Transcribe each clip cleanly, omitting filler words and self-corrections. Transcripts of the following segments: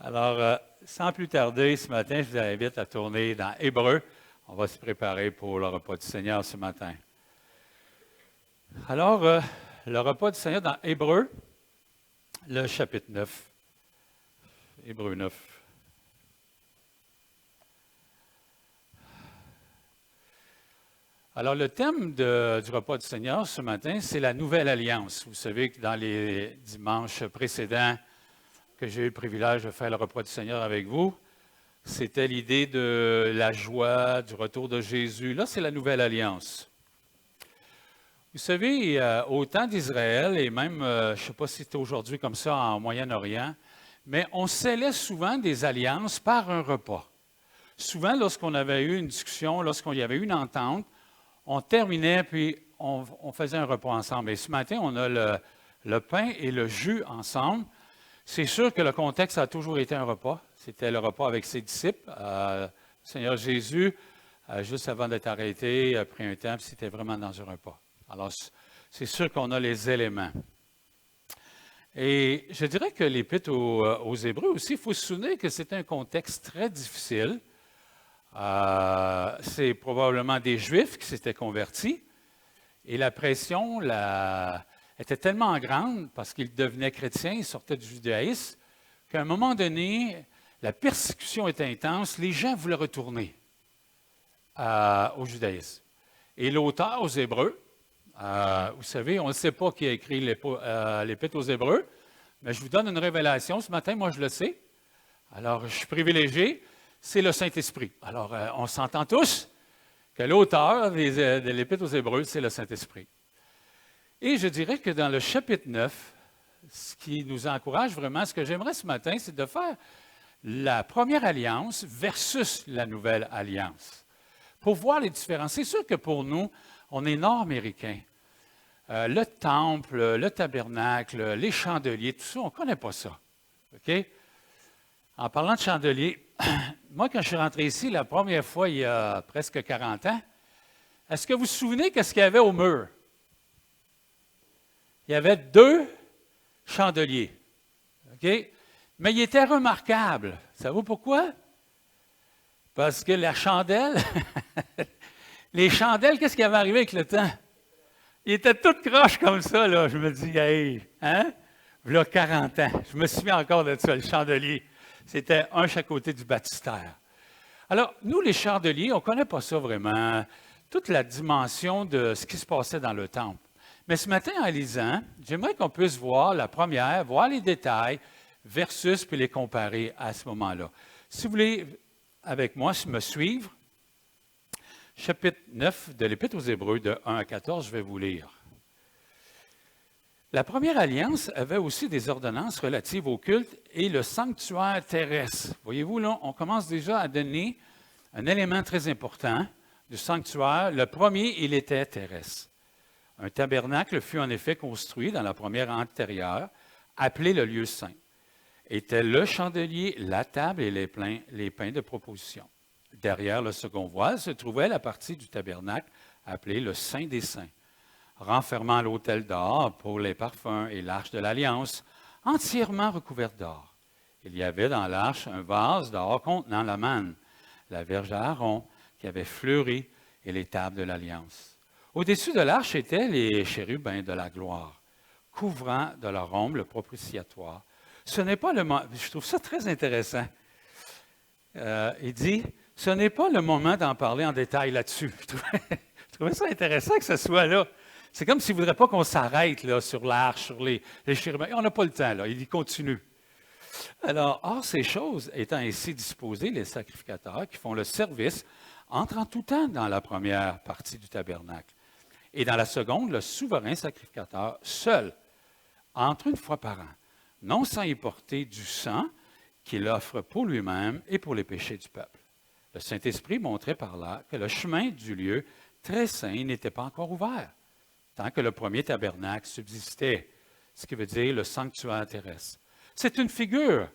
Alors, sans plus tarder, ce matin, je vous invite à tourner dans Hébreux. On va se préparer pour le repas du Seigneur ce matin. Alors, le repas du Seigneur dans Hébreux, le chapitre 9. Hébreux 9. Alors, le thème du repas du Seigneur ce matin, c'est la nouvelle alliance. Vous savez que dans les dimanches précédents que j'ai eu le privilège de faire le repas du Seigneur avec vous, c'était l'idée de la joie, du retour de Jésus. Là, c'est la nouvelle alliance. Vous savez, au temps d'Israël, et même, je ne sais pas si c'est aujourd'hui comme ça en Moyen-Orient, mais on scellait souvent des alliances par un repas. Souvent, lorsqu'on avait eu une discussion, lorsqu'il y avait eu une entente, on terminait, puis on faisait un repas ensemble. Et ce matin, on a le pain et le jus ensemble. C'est sûr que le contexte a toujours été un repas. C'était le repas avec ses disciples. Le Seigneur Jésus, juste avant d'être arrêté, a pris un temps, puis c'était vraiment dans un repas. Alors, c'est sûr qu'on a les éléments. Et je dirais que l'Épître aux Hébreux aussi, il faut se souvenir que c'est un contexte très difficile. C'est probablement des Juifs qui s'étaient convertis. Et la pression était tellement grande parce qu'ils devenaient chrétiens, ils sortaient du judaïsme, qu'à un moment donné, la persécution était intense, les gens voulaient retourner au judaïsme. Et l'auteur aux Hébreux, vous savez, on ne sait pas qui a écrit l'Épître aux Hébreux, mais je vous donne une révélation ce matin, moi je le sais. Alors, je suis privilégié, c'est le Saint-Esprit. Alors, on s'entend tous que l'auteur de l'Épître aux Hébreux, c'est le Saint-Esprit. Et je dirais que dans le chapitre 9, ce qui nous encourage vraiment, ce que j'aimerais ce matin, c'est de faire la première alliance versus la nouvelle alliance. Pour voir les différences. C'est sûr que pour nous, on est nord-américains. Le temple, le tabernacle, les chandeliers, tout ça, on ne connaît pas ça. OK? En parlant de chandeliers, moi, quand je suis rentré ici la première fois, il y a presque 40 ans, est-ce que vous vous souvenez qu'est-ce qu'il y avait au mur? Il y avait 2 chandeliers. OK? Mais ils étaient remarquables. Savez-vous pourquoi? Parce que la chandelle, les chandelles, qu'est-ce qui avait arrivé avec le temps? Ils étaient toutes croches comme ça, là. Je me dis, hey, hein? Voilà 40 ans. Je me souviens encore de ça, le chandelier. C'était un chaque côté du baptistère. Alors, nous, les chandeliers, on ne connaît pas ça vraiment, toute la dimension de ce qui se passait dans le temple. Mais ce matin, en lisant, j'aimerais qu'on puisse voir la première, voir les détails, versus, puis les comparer à ce moment-là. Si vous voulez, avec moi, me suivre, chapitre 9 de l'Épître aux Hébreux, de 1 à 14, je vais vous lire. La première alliance avait aussi des ordonnances relatives au culte et le sanctuaire terrestre. Voyez-vous, là, on commence déjà à donner un élément très important du sanctuaire. Le premier, il était terrestre. Un tabernacle fut en effet construit dans la première antérieure, appelé le lieu saint. Était le chandelier, la table et les pains de proposition. Derrière le second voile se trouvait la partie du tabernacle appelée le Saint des Saints, renfermant l'autel d'or pour les parfums et l'arche de l'Alliance, entièrement recouverte d'or. Il y avait dans l'arche un vase d'or contenant la manne, la verge d'Aaron qui avait fleuri et les tables de l'Alliance. Au-dessus de l'arche étaient les chérubins de la gloire, couvrant de leur ombre le propitiatoire. Ce n'est pas le moment, je trouve ça très intéressant. Il dit, ce n'est pas le moment d'en parler en détail là-dessus. Je trouvais ça intéressant que ce soit là. C'est comme s'il ne voudrait pas qu'on s'arrête là, sur l'arche, sur les chérubins. On n'a pas le temps, là. Il y continue. Alors, hors ces choses étant ainsi disposées, les sacrificateurs qui font le service entrent en tout temps dans la première partie du tabernacle. Et dans la seconde, le souverain sacrificateur seul entre une fois par an, non sans y porter du sang qu'il offre pour lui-même et pour les péchés du peuple. Le Saint-Esprit montrait par là que le chemin du lieu très saint n'était pas encore ouvert, tant que le premier tabernacle subsistait, ce qui veut dire le sanctuaire terrestre. C'est une figure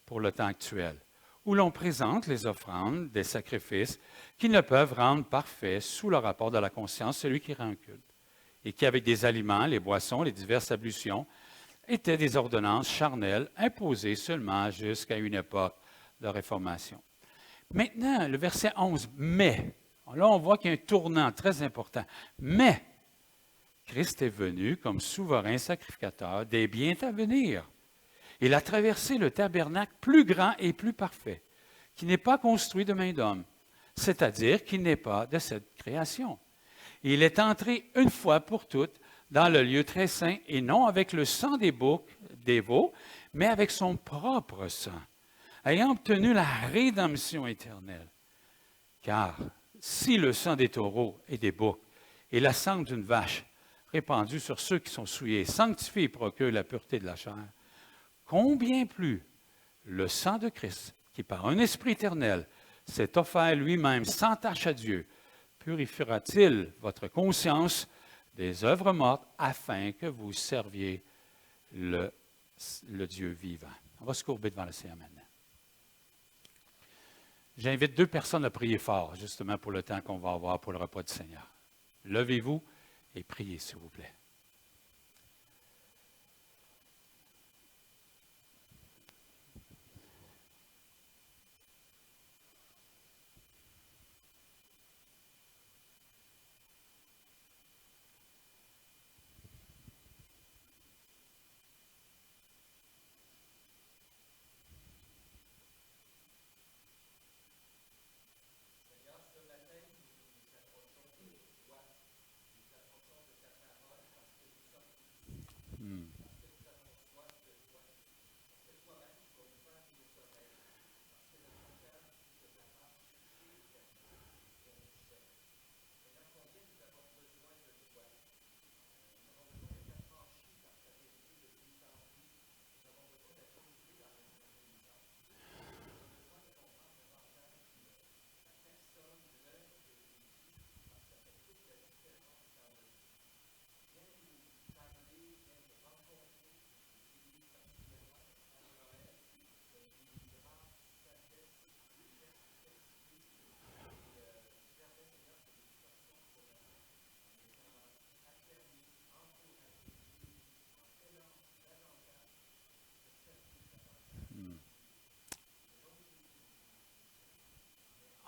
pour le temps actuel, où l'on présente les offrandes des sacrifices qui ne peuvent rendre parfait sous le rapport de la conscience celui qui rend culte, et qui, avec des aliments, les boissons, les diverses ablutions, étaient des ordonnances charnelles imposées seulement jusqu'à une époque de réformation. Maintenant, le verset 11, « Mais », là on voit qu'il y a un tournant très important, « Mais », Christ est venu comme souverain sacrificateur des biens à venir. Il a traversé le tabernacle plus grand et plus parfait, qui n'est pas construit de main d'homme, c'est-à-dire qui n'est pas de cette création. Il est entré une fois pour toutes dans le lieu très saint, et non avec le sang des boucs, des veaux, mais avec son propre sang, ayant obtenu la rédemption éternelle. Car si le sang des taureaux et des boucs et la sang d'une vache répandu sur ceux qui sont souillés sanctifie et procure la pureté de la chair, combien plus le sang de Christ, qui par un esprit éternel s'est offert lui-même sans tache à Dieu, purifiera-t-il votre conscience des œuvres mortes afin que vous serviez le Dieu vivant. On va se courber devant le Seigneur maintenant. J'invite 2 personnes à prier fort, justement pour le temps qu'on va avoir pour le repas du Seigneur. Levez-vous et priez, s'il vous plaît.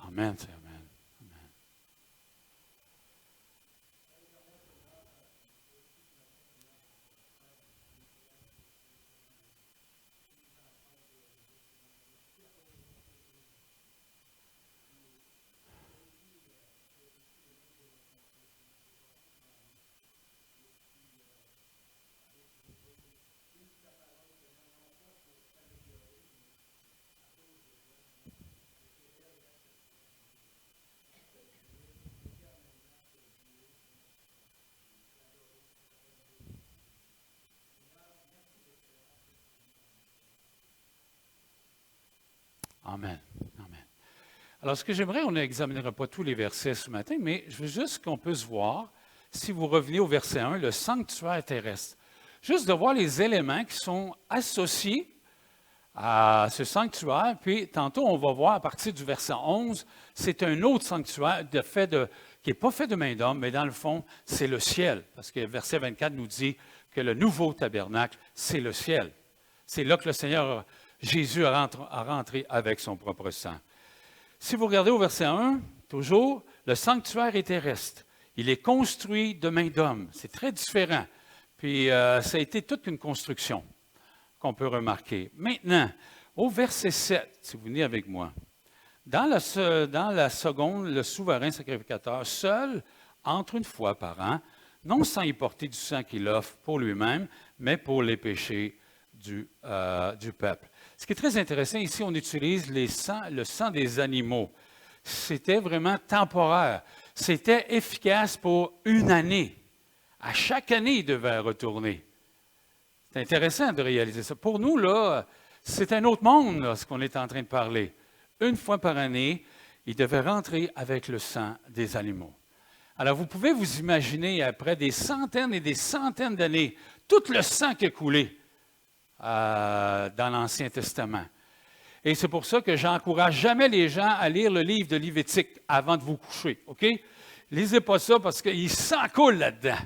Amen, Seigneur. Amen. Amen. Amen. Amen. Alors, ce que j'aimerais, on n'examinera pas tous les versets ce matin, mais je veux juste qu'on puisse voir, si vous revenez au verset 1, le sanctuaire terrestre. Juste de voir les éléments qui sont associés à ce sanctuaire. Puis, tantôt, on va voir à partir du verset 11, c'est un autre sanctuaire qui n'est pas fait de main d'homme, mais dans le fond, c'est le ciel. Parce que le verset 24 nous dit que le nouveau tabernacle, c'est le ciel. C'est là que le Seigneur Jésus a rentré avec son propre sang. Si vous regardez au verset 1, toujours, le sanctuaire est terrestre. Il est construit de main d'homme. C'est très différent. Puis, ça a été toute une construction qu'on peut remarquer. Maintenant, au verset 7, si vous venez avec moi, dans la seconde, le souverain sacrificateur seul entre une fois par an, non sans y porter du sang qu'il offre pour lui-même, mais pour les péchés du peuple. Ce qui est très intéressant, ici, on utilise le sang des animaux. C'était vraiment temporaire. C'était efficace pour une année. À chaque année, il devait retourner. C'est intéressant de réaliser ça. Pour nous, là, c'est un autre monde, là, ce qu'on est en train de parler. Une fois par année, il devait rentrer avec le sang des animaux. Alors, vous pouvez vous imaginer, après des centaines et des centaines d'années, tout le sang qui a coulé dans l'Ancien Testament. Et c'est pour ça que j'encourage jamais les gens à lire le livre de Lévitique avant de vous coucher, OK? Lisez pas ça parce qu'il s'en coule là-dedans,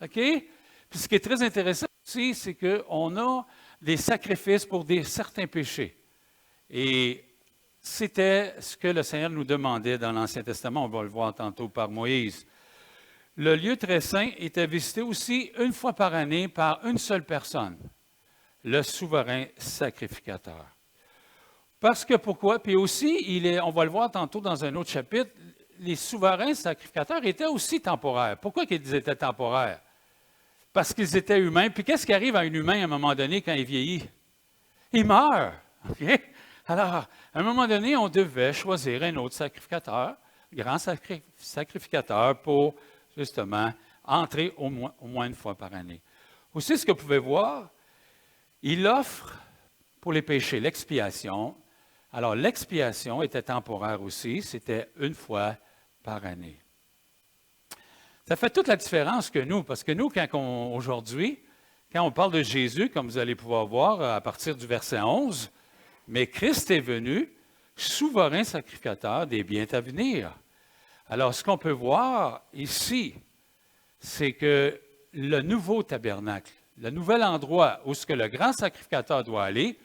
OK? Puis ce qui est très intéressant, aussi, c'est qu'on a des sacrifices pour certains péchés. Et c'était ce que le Seigneur nous demandait dans l'Ancien Testament. On va le voir tantôt par Moïse. Le lieu très saint était visité aussi une fois par année par une seule personne, le souverain sacrificateur. Parce que pourquoi? Puis aussi, on va le voir tantôt dans un autre chapitre, les souverains sacrificateurs étaient aussi temporaires. Pourquoi ils étaient temporaires? Parce qu'ils étaient humains. Puis qu'est-ce qui arrive à un humain à un moment donné quand il vieillit? Il meurt. Okay? Alors, à un moment donné, on devait choisir un autre sacrificateur, grand sacrificateur, pour justement entrer au moins une fois par année. Aussi, ce que vous pouvez voir, il offre pour les péchés l'expiation. Alors, l'expiation était temporaire aussi, c'était une fois par année. Ça fait toute la différence que nous, parce que nous, aujourd'hui, quand on parle de Jésus, comme vous allez pouvoir voir à partir du verset 11, mais Christ est venu, souverain sacrificateur des biens à venir. Alors, ce qu'on peut voir ici, c'est que le nouveau tabernacle, le nouvel endroit où ce que le grand sacrificateur doit aller,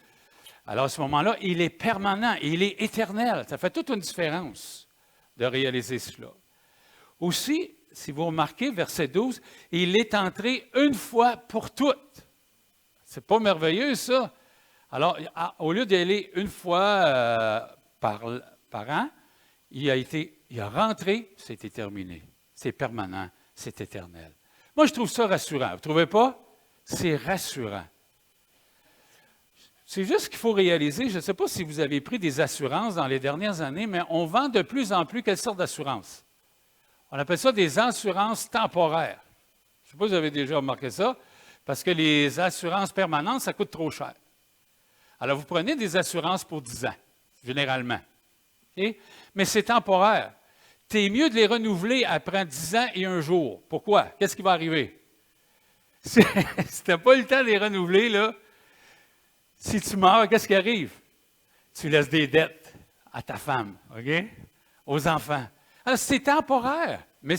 alors à ce moment-là, il est permanent, il est éternel. Ça fait toute une différence de réaliser cela. Aussi, si vous remarquez, verset 12, il est entré une fois pour toutes. C'est pas merveilleux, ça? Alors, au lieu d'aller une fois par an, il a rentré, c'était terminé. C'est permanent, c'est éternel. Moi, je trouve ça rassurant. Vous ne trouvez pas? C'est rassurant. C'est juste qu'il faut réaliser, je ne sais pas si vous avez pris des assurances dans les dernières années, mais on vend de plus en plus quelle sorte d'assurance? On appelle ça des assurances temporaires. Je ne sais pas si vous avez déjà remarqué ça, parce que les assurances permanentes, ça coûte trop cher. Alors, vous prenez des assurances pour 10 ans, généralement. Okay? Mais c'est temporaire. C'est mieux de les renouveler après 10 ans et un jour. Pourquoi? Qu'est-ce qui va arriver? Si tu n'as pas eu le temps de les renouveler, là, si tu meurs, qu'est-ce qui arrive? Tu laisses des dettes à ta femme, OK? Aux enfants. Alors, c'est temporaire, mais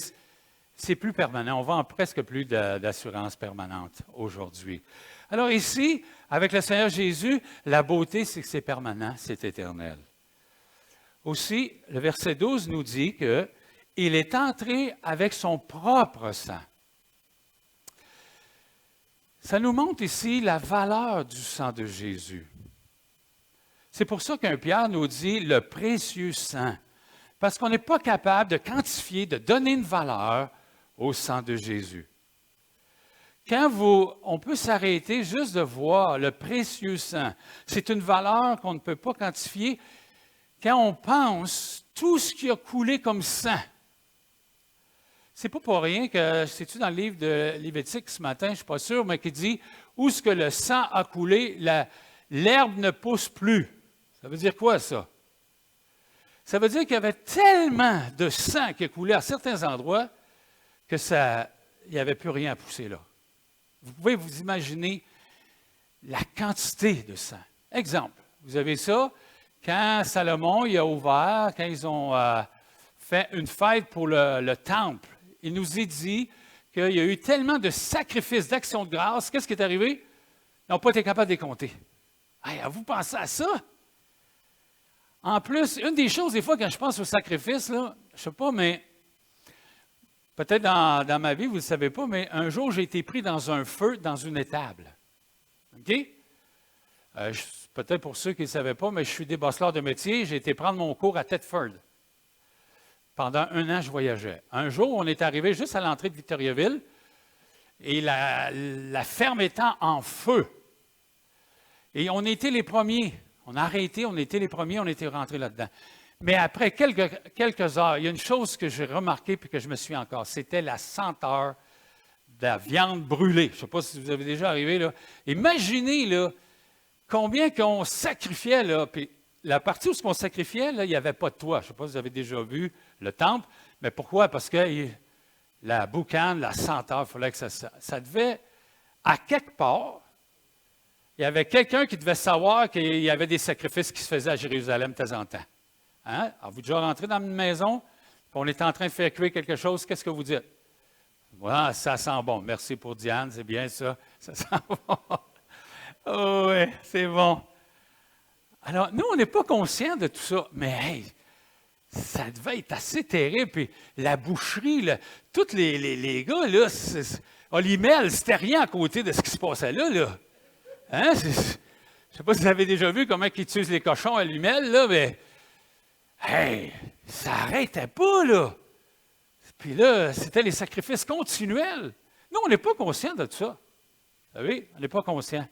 c'est plus permanent. On vend presque plus d'assurance permanente aujourd'hui. Alors ici, avec le Seigneur Jésus, la beauté, c'est que c'est permanent, c'est éternel. Aussi, le verset 12 nous dit qu'il est entré avec son propre sang. Ça nous montre ici la valeur du sang de Jésus. C'est pour ça qu'un Pierre nous dit le précieux sang, parce qu'on n'est pas capable de quantifier, de donner une valeur au sang de Jésus. On peut s'arrêter juste de voir le précieux sang. C'est une valeur qu'on ne peut pas quantifier quand on pense tout ce qui a coulé comme sang. C'est pas pour rien que, c'est-tu dans le livre de Lévitique ce matin, je ne suis pas sûr, mais qui dit « Où est-ce que le sang a coulé, l'herbe ne pousse plus. » Ça veut dire quoi, ça? Ça veut dire qu'il y avait tellement de sang qui a coulé à certains endroits que il n'y avait plus rien à pousser là. Vous pouvez vous imaginer la quantité de sang. Exemple, vous avez ça, quand Salomon il a ouvert, quand ils ont fait une fête pour le temple, il nous est dit qu'il y a eu tellement de sacrifices, d'actions de grâce. Qu'est-ce qui est arrivé? Ils n'ont pas été capables de les compter. Hey, vous pensez à ça? En plus, une des choses, des fois, quand je pense au sacrifice, là, je ne sais pas, mais peut-être dans ma vie, vous ne le savez pas, mais un jour, j'ai été pris dans un feu dans une étable. OK? Peut-être pour ceux qui ne savaient pas, mais je suis débosseleur de métier. J'ai été prendre mon cours à Thetford. Pendant 1 an, je voyageais. Un jour, on est arrivé juste à l'entrée de Victoriaville et la ferme étant en feu. Et on était les premiers. On a arrêté, on était les premiers, on était rentrés là-dedans. Mais après quelques heures, il y a une chose que j'ai remarquée et que je me suis encore, c'était la senteur de la viande brûlée. Je ne sais pas si vous avez déjà arrivé là. Imaginez là, combien qu'on sacrifiait là, puis la partie où on sacrifiait, là, il n'y avait pas de toit. Je ne sais pas si vous avez déjà vu le temple, mais pourquoi? Parce que la boucane, la senteur, il fallait que ça devait, à quelque part, il y avait quelqu'un qui devait savoir qu'il y avait des sacrifices qui se faisaient à Jérusalem de temps en temps. Hein? Alors, vous êtes déjà rentré dans une maison, puis on est en train de faire cuire quelque chose, qu'est-ce que vous dites? Voilà, ça sent bon. Merci pour Diane, c'est bien ça. Ça sent bon. Oh oui, c'est bon. Alors, nous, on n'est pas conscients de tout ça, mais hey, ça devait être assez terrible. Puis la boucherie, là, tous les gars, là, Olimel, c'était rien à côté de ce qui se passait là. Hein? Je ne sais pas si vous avez déjà vu comment ils utilisent les cochons à Olimel, là, mais hey, ça n'arrêtait pas, là. Puis là, c'était les sacrifices continuels. Nous, on n'est pas conscients de tout ça. Vous savez, on n'est pas conscients.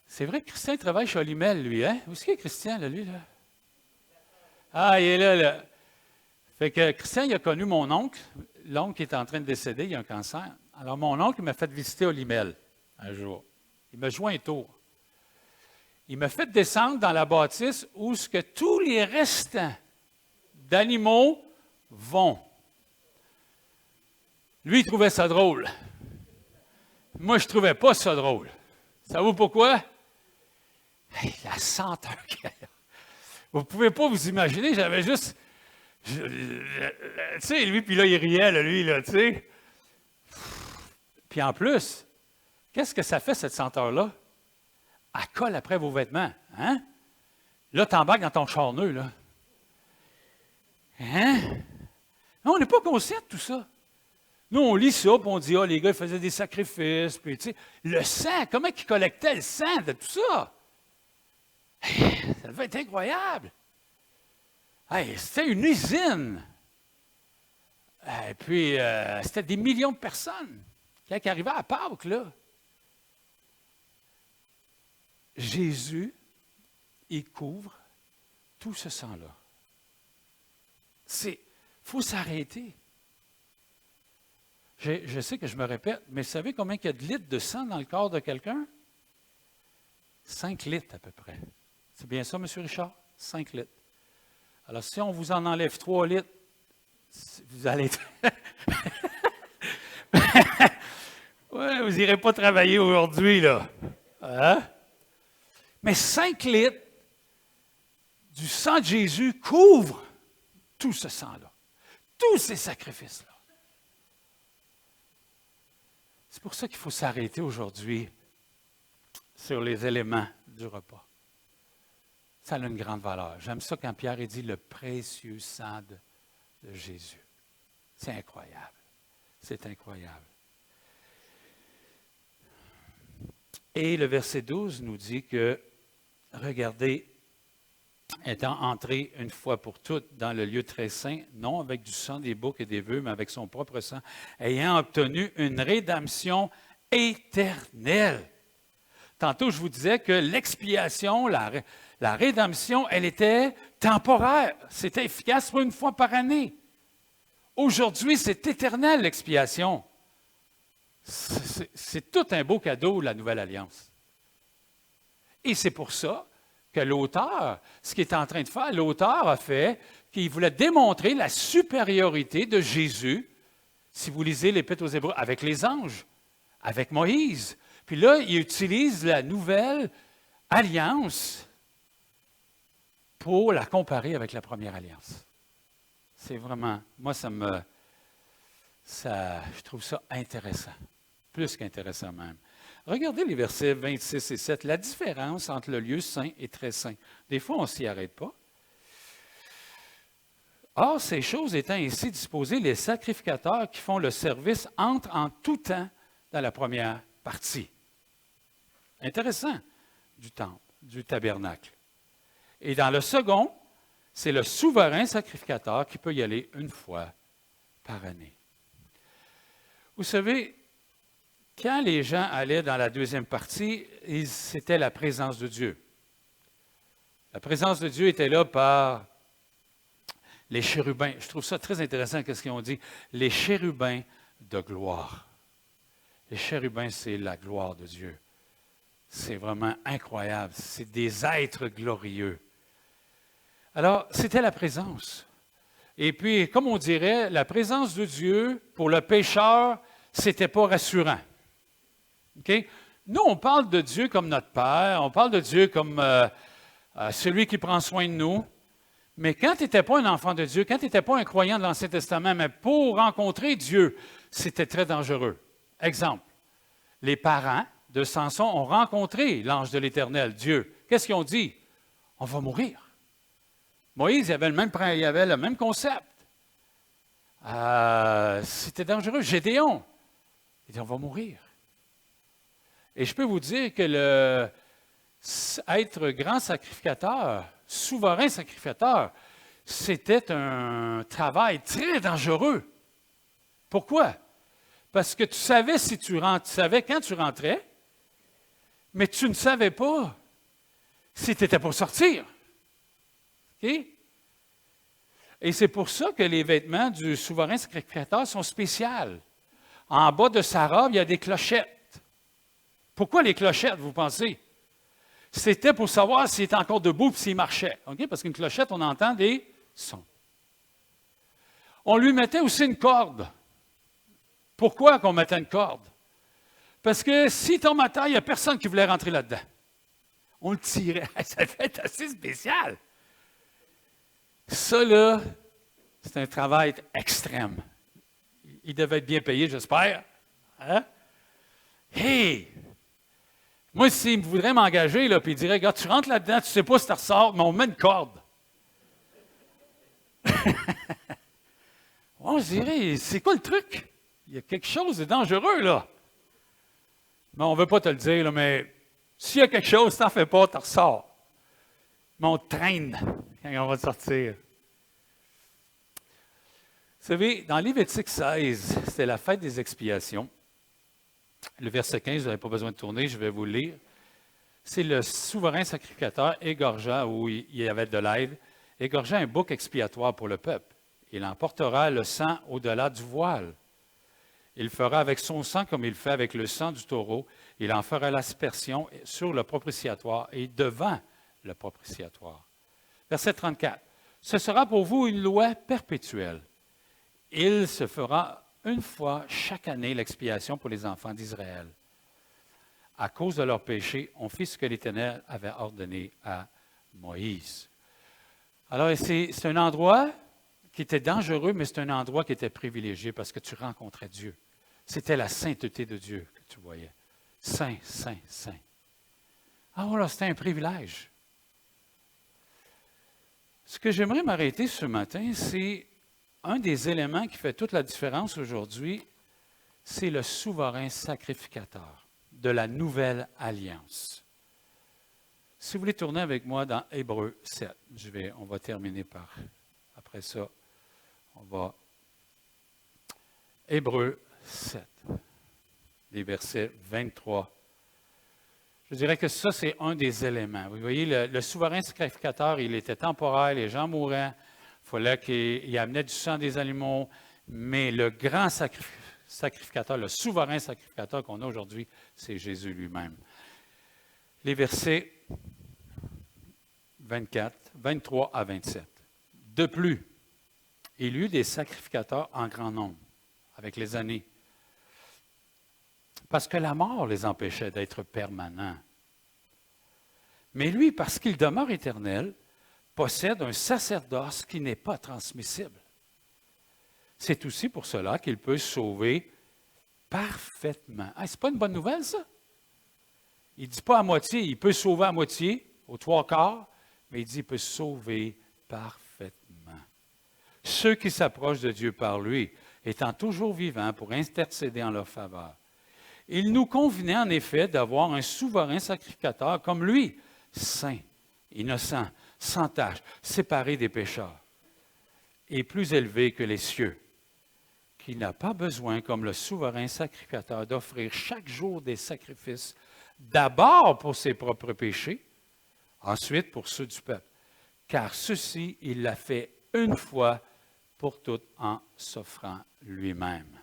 C'est vrai que Christian travaille chez Olimel, lui, hein? Où est-ce qu'il est Christian, là, lui, là? Ah, il est là, là. Fait que Christian, il a connu mon oncle. L'oncle qui est en train de décéder, il a un cancer. Alors, mon oncle, il m'a fait visiter Olimel un jour. Il m'a joué un tour. Il m'a fait descendre dans la bâtisse où ce que tous les restants d'animaux vont. Lui, il trouvait ça drôle. Moi, je ne trouvais pas ça drôle. Savez-vous pourquoi? Hey, la senteur qu'il y a. Vous ne pouvez pas vous imaginer, j'avais juste... Tu sais, lui, puis là, il riait, là, lui, là, tu sais. Puis en plus, qu'est-ce que ça fait, cette senteur-là? Elle colle après vos vêtements, hein? Là, t'embarques dans ton charneux, là. Hein? Non, on n'est pas conscient de tout ça. Nous, on lit ça, puis on dit, ah, les gars, ils faisaient des sacrifices, puis tu sais, le sang, comment ils collectaient le sang de tout ça? Hey, ça devait être incroyable. Hey, c'était une usine. Et puis, c'était des millions de personnes qui arrivaient à Pâques, là. Jésus, il couvre tout ce sang-là. Il faut s'arrêter. Je sais que je me répète, mais vous savez combien il y a de litres de sang dans le corps de quelqu'un? 5 litres à peu près. C'est bien ça, M. Richard? 5 litres. Alors, si on vous en enlève 3 litres, vous allez... Oui, vous n'irez pas travailler aujourd'hui, là. Hein? Mais 5 litres du sang de Jésus couvrent tout ce sang-là, tous ces sacrifices-là. C'est pour ça qu'il faut s'arrêter aujourd'hui sur les éléments du repas. Ça a une grande valeur. J'aime ça quand Pierre dit le précieux sang de Jésus. C'est incroyable. C'est incroyable. Et le verset 12 nous dit que, regardez, étant entré une fois pour toutes dans le lieu très saint, non avec du sang des boucs et des vœux, mais avec son propre sang, ayant obtenu une rédemption éternelle. Tantôt, je vous disais que l'expiation, la rédemption, elle était temporaire. C'était efficace pour une fois par année. Aujourd'hui, c'est éternel, l'expiation. C'est tout un beau cadeau, la Nouvelle Alliance. Et c'est pour ça que l'auteur, ce qu'il est en train de faire, l'auteur a fait qu'il voulait démontrer la supériorité de Jésus, si vous lisez l'Épître aux Hébreux, avec les anges, avec Moïse. Puis là, il utilise la Nouvelle Alliance pour la comparer avec la première Alliance. C'est vraiment, moi, je trouve ça intéressant, plus qu'intéressant même. Regardez les versets 26 et 7, la différence entre le lieu saint et très saint. Des fois, on ne s'y arrête pas. Or, ces choses étant ainsi disposées, les sacrificateurs qui font le service entrent en tout temps dans la première partie. Intéressant, du temple, du tabernacle. Et dans le second, c'est le souverain sacrificateur qui peut y aller une fois par année. Vous savez, quand les gens allaient dans la deuxième partie, c'était la présence de Dieu. La présence de Dieu était là par les chérubins. Je trouve ça très intéressant, ce qu'ils ont dit. Les chérubins de gloire. Les chérubins, c'est la gloire de Dieu. C'est vraiment incroyable. C'est des êtres glorieux. Alors, c'était la présence. Et puis, comme on dirait, la présence de Dieu, pour le pécheur, c'était pas rassurant. Okay? Nous, on parle de Dieu comme notre Père, on parle de Dieu comme celui qui prend soin de nous, Mais quand tu n'étais pas un enfant de Dieu, quand tu n'étais pas un croyant de l'Ancien Testament, mais pour rencontrer Dieu, c'était très dangereux. Exemple, les parents de Samson ont rencontré l'ange de l'Éternel, Dieu. Qu'est-ce qu'ils ont dit? On va mourir. Moïse, il avait le même concept. C'était dangereux. Gédéon, il dit, on va mourir. Et je peux vous dire que être grand sacrificateur, souverain sacrificateur, c'était un travail très dangereux. Pourquoi? Parce que tu savais tu savais quand tu rentrais, mais tu ne savais pas si tu étais pour sortir. OK? Et c'est pour ça que les vêtements du souverain sacrificateur sont spéciaux. En bas de sa robe, il y a des clochettes. Pourquoi les clochettes, vous pensez? C'était pour savoir s'il était encore debout et s'il marchait. Okay? Parce qu'une clochette, on entend des sons. On lui mettait aussi une corde. Pourquoi qu'on mettait une corde? Parce que si tombe à terre, il n'y a personne qui voulait rentrer là-dedans. On le tirait. Ça fait être assez spécial. Ça, là, c'est un travail extrême. Il devait être bien payé, j'espère. Hein? Hey! Moi, s'il voudrait m'engager, là, puis il dirait, regarde, tu rentres là-dedans, tu ne sais pas si tu ressors, mais on met une corde. On se dirait, c'est quoi le truc? Il y a quelque chose de dangereux, là. Mais on ne veut pas te le dire, là, mais s'il y a quelque chose, tu n'en fais pas, tu ressors. Mais on te traîne quand on va te sortir. Vous savez, dans Lévitique 16, c'était la fête des expiations. Le verset 15, vous n'avez pas besoin de tourner, je vais vous le lire. C'est le souverain sacrificateur égorgeant, où il y avait de l'aide, égorgeant un bouc expiatoire pour le peuple. Il emportera le sang au-delà du voile. Il fera avec son sang comme il fait avec le sang du taureau. Il en fera l'aspersion sur le propitiatoire et devant le propitiatoire. Verset 34. Ce sera pour vous une loi perpétuelle. Il se fera une fois chaque année l'expiation pour les enfants d'Israël. À cause de leurs péchés, on fit ce que l'Éternel avait ordonné à Moïse. Alors, c'est un endroit qui était dangereux, mais c'est un endroit qui était privilégié parce que tu rencontrais Dieu. C'était la sainteté de Dieu que tu voyais. Saint, saint, saint. Ah voilà, c'était un privilège. Ce que j'aimerais m'arrêter ce matin, c'est un des éléments qui fait toute la différence aujourd'hui, c'est le souverain sacrificateur de la nouvelle alliance. Si vous voulez tourner avec moi dans Hébreux 7, on va terminer par, après ça, on va, Hébreux 7, les versets 23. Je dirais que ça, c'est un des éléments. Vous voyez, le souverain sacrificateur, il était temporaire, les gens mouraient, il fallait qu'il amenait du sang des animaux, mais le grand sacrificateur, le souverain sacrificateur qu'on a aujourd'hui, c'est Jésus lui-même. Les versets 23 à 27. De plus, il y eut des sacrificateurs en grand nombre avec les années, parce que la mort les empêchait d'être permanents. Mais lui, parce qu'il demeure éternel, possède un sacerdoce qui n'est pas transmissible. C'est aussi pour cela qu'il peut sauver parfaitement. Ce n'est pas une bonne nouvelle, ça? Il ne dit pas à moitié, il peut sauver à moitié, aux trois quarts, mais il dit qu'il peut sauver parfaitement. Ceux qui s'approchent de Dieu par lui, étant toujours vivants pour intercéder en leur faveur. Il nous convenait en effet d'avoir un souverain sacrificateur comme lui, saint, innocent, sans tache, séparé des pécheurs, et plus élevé que les cieux, qui n'a pas besoin, comme le souverain sacrificateur, d'offrir chaque jour des sacrifices, d'abord pour ses propres péchés, ensuite pour ceux du peuple, car ceci, il l'a fait une fois pour toutes en s'offrant lui-même.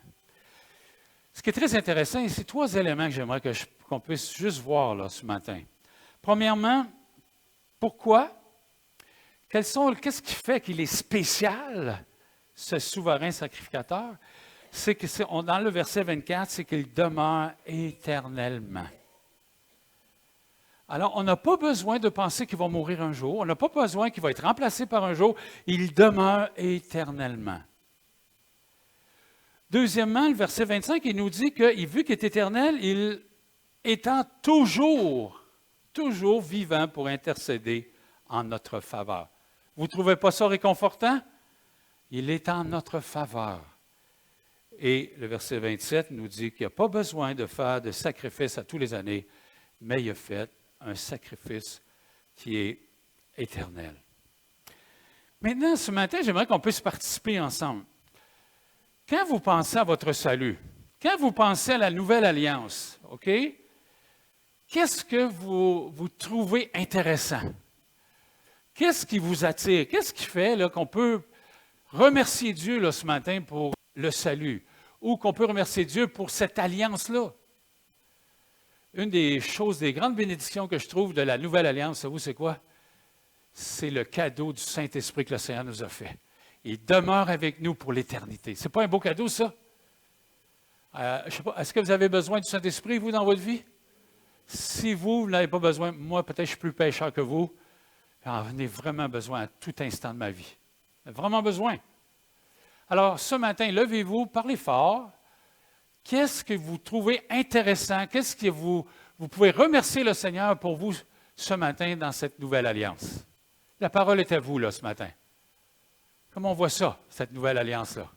Ce qui est très intéressant, c'est trois éléments que j'aimerais qu'on puisse juste voir là, ce matin. Premièrement, pourquoi? Qu'est-ce qui fait qu'il est spécial, ce souverain sacrificateur? C'est que dans le verset 24, c'est qu'il demeure éternellement. Alors, on n'a pas besoin de penser qu'il va mourir un jour. On n'a pas besoin qu'il va être remplacé par un jour. Il demeure éternellement. Deuxièmement, le verset 25, il nous dit que, vu qu'il est éternel, il étant toujours vivant pour intercéder en notre faveur. Vous ne trouvez pas ça réconfortant? Il est en notre faveur. Et le verset 27 nous dit qu'il n'y a pas besoin de faire de sacrifice à tous les années, mais il a fait un sacrifice qui est éternel. Maintenant, ce matin, j'aimerais qu'on puisse participer ensemble. Quand vous pensez à votre salut, quand vous pensez à la nouvelle alliance, OK? Qu'est-ce que vous trouvez intéressant? Qu'est-ce qui vous attire? Qu'est-ce qui fait là, qu'on peut remercier Dieu là, ce matin pour le salut? Ou qu'on peut remercier Dieu pour cette alliance-là? Une des choses, des grandes bénédictions que je trouve de la nouvelle alliance, savez-vous, c'est quoi? C'est le cadeau du Saint-Esprit que le Seigneur nous a fait. Il demeure avec nous pour l'éternité. Ce n'est pas un beau cadeau, ça? Je ne sais pas, est-ce que vous avez besoin du Saint-Esprit, vous, dans votre vie? Si vous n'avez pas besoin, moi, peut-être je suis plus pécheur que vous, j'en ai vraiment besoin à tout instant de ma vie. Vraiment besoin. Alors, ce matin, levez-vous, parlez fort. Qu'est-ce que vous trouvez intéressant? Qu'est-ce que vous pouvez remercier le Seigneur pour vous ce matin dans cette nouvelle alliance? La parole est à vous, là, ce matin. Comment on voit ça, cette nouvelle alliance-là?